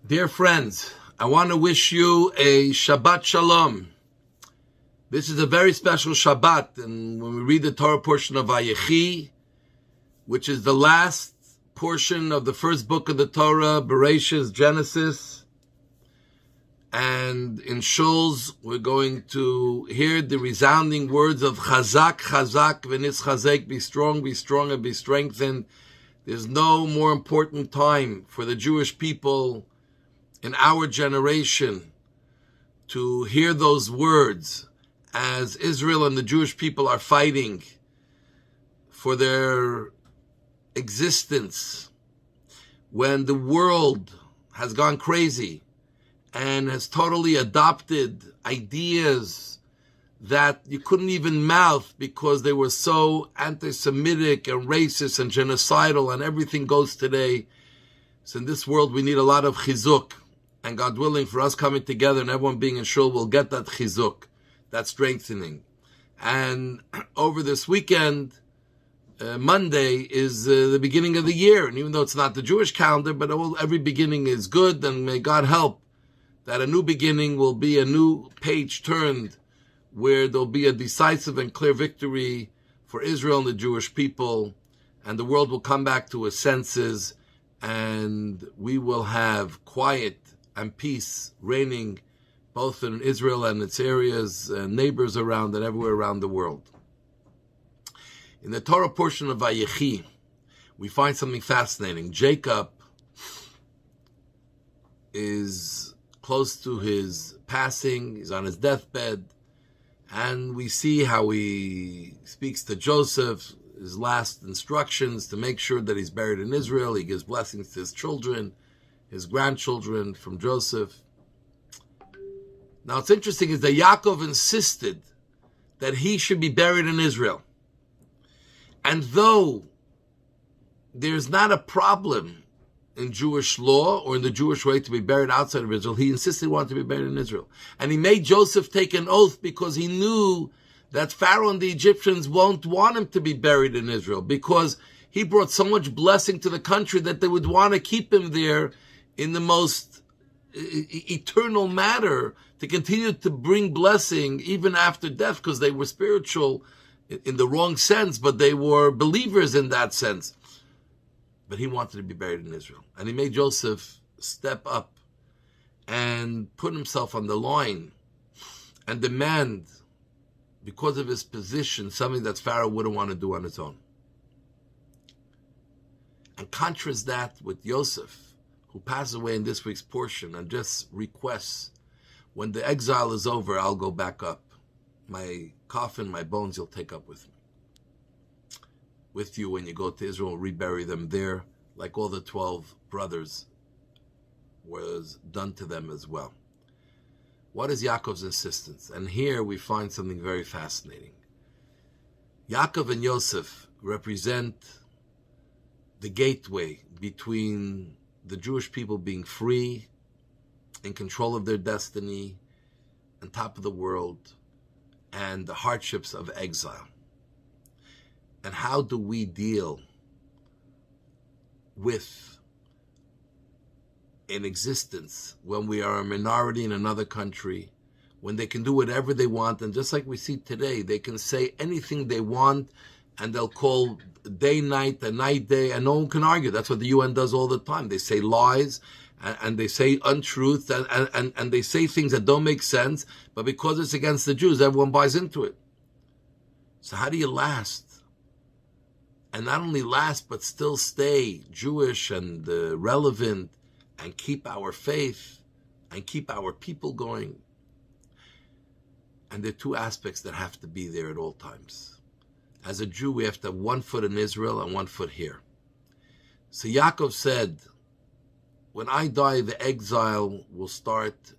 Dear friends, I want to wish you a Shabbat Shalom. This is a very special Shabbat, and when we read the Torah portion of Vayechi, which is the last portion of the first book of the Torah, Bereshit, Genesis, and in Shuls, we're going to hear the resounding words of Chazak, Chazak, v'nis Chazek, be strong, and be strengthened. There's no more important time for the Jewish people in our generation to hear those words as Israel and the Jewish people are fighting for their existence, when the world has gone crazy and has totally adopted ideas that you couldn't even mouth because they were so anti-Semitic and racist and genocidal, and everything goes today. So in this world we need a lot of chizuk. And God willing, for us coming together and everyone being in shul, we'll get that chizuk, that strengthening. And over this weekend, Monday is the beginning of the year. And even though it's not the Jewish calendar, but every beginning is good. And may God help that a new beginning will be a new page turned, where there'll be a decisive and clear victory for Israel and the Jewish people. And the world will come back to its senses. And we will have quiet and peace reigning both in Israel and its areas, neighbors around, and everywhere around the world. In the Torah portion of Vayechi, we find something fascinating. Jacob is close to his passing. He's on his deathbed. And we see how he speaks to Joseph, his last instructions to make sure that he's buried in Israel. He gives blessings to his children, his grandchildren from Joseph. Now, what's interesting is that Yaakov insisted that he should be buried in Israel. And though there's not a problem in Jewish law or in the Jewish way to be buried outside of Israel, he insisted he wanted to be buried in Israel. And he made Joseph take an oath because he knew that Pharaoh and the Egyptians won't want him to be buried in Israel, because he brought so much blessing to the country that they would want to keep him there in the most eternal matter, to continue to bring blessing even after death, because they were spiritual in the wrong sense, but they were believers in that sense. But he wanted to be buried in Israel. And he made Joseph step up and put himself on the line and demand, because of his position, something that Pharaoh wouldn't want to do on his own. And contrast that with Joseph, who passes away in this week's portion and just requests, when the exile is over, I'll go back up. My coffin, my bones, you'll take up with me. With you when you go to Israel, rebury them there, like all the 12 brothers was done to them as well. What is Yaakov's insistence? And here we find something very fascinating. Yaakov and Yosef represent the gateway between the Jewish people being free, in control of their destiny, on top of the world, and the hardships of exile. And how do we deal with an existence when we are a minority in another country, when they can do whatever they want, and just like we see today, they can say anything they want, and they'll call day night and night day, and no one can argue. That's what the UN does all the time. They say lies, and they say untruth, and they say things that don't make sense, but because it's against the Jews, everyone buys into it. So how do you last? And not only last, but still stay Jewish and relevant, and keep our faith, and keep our people going? And there are two aspects that have to be there at all times. As a Jew, we have to have 1 foot in Israel and 1 foot here. So Yaakov said, when I die, the exile will start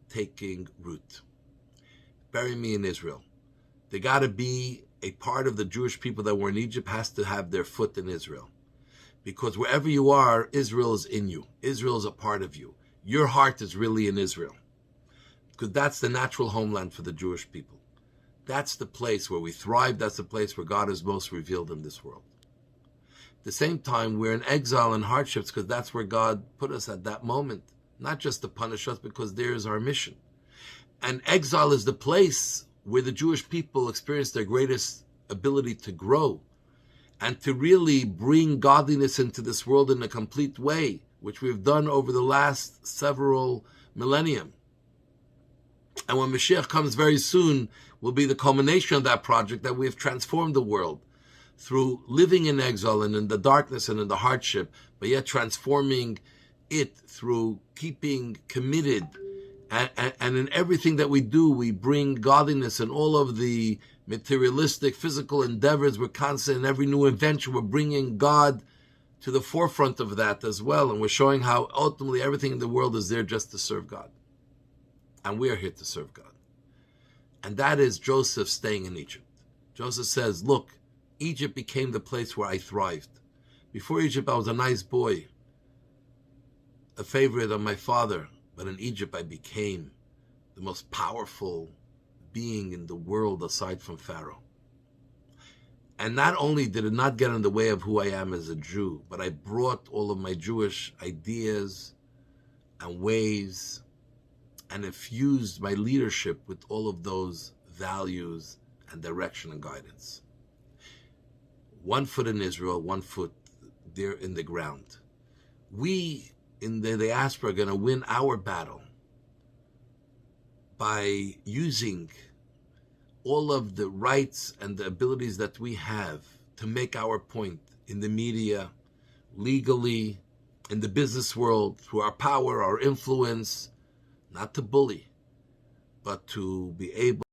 taking root. Bury me in Israel. They got to be a part of the Jewish people that were in Egypt, has to have their foot in Israel. Because wherever you are, Israel is in you. Israel is a part of you. Your heart is really in Israel. Because that's the natural homeland for the Jewish people. That's the place where we thrive. That's the place where God is most revealed in this world. the same time, we're in exile and hardships because that's where God put us at that moment, not just to punish us, because there is our mission. And exile is the place where the Jewish people experience their greatest ability to grow and to really bring godliness into this world in a complete way, which we've done over the last several millennium. And when Mashiach comes very soon, will be the culmination of that project, that we have transformed the world through living in exile and in the darkness and in the hardship, but yet transforming it through keeping committed. And in everything that we do, we bring godliness. In all of the materialistic, physical endeavors, we're constant. In every new invention, we're bringing God to the forefront of that as well. And we're showing how ultimately everything in the world is there just to serve God. And we are here to serve God. And that is Joseph staying in Egypt. Joseph says, look, Egypt became the place where I thrived. Before Egypt, I was a nice boy, a favorite of my father. But in Egypt, I became the most powerful being in the world aside from Pharaoh. And not only did it not get in the way of who I am as a Jew, but I brought all of my Jewish ideas and ways and infused my leadership with all of those values and direction and guidance. 1 foot in Israel, 1 foot there in the ground. We in the diaspora are going to win our battle by using all of the rights and the abilities that we have to make our point in the media, legally, in the business world, through our power, our influence, not to bully, but to be able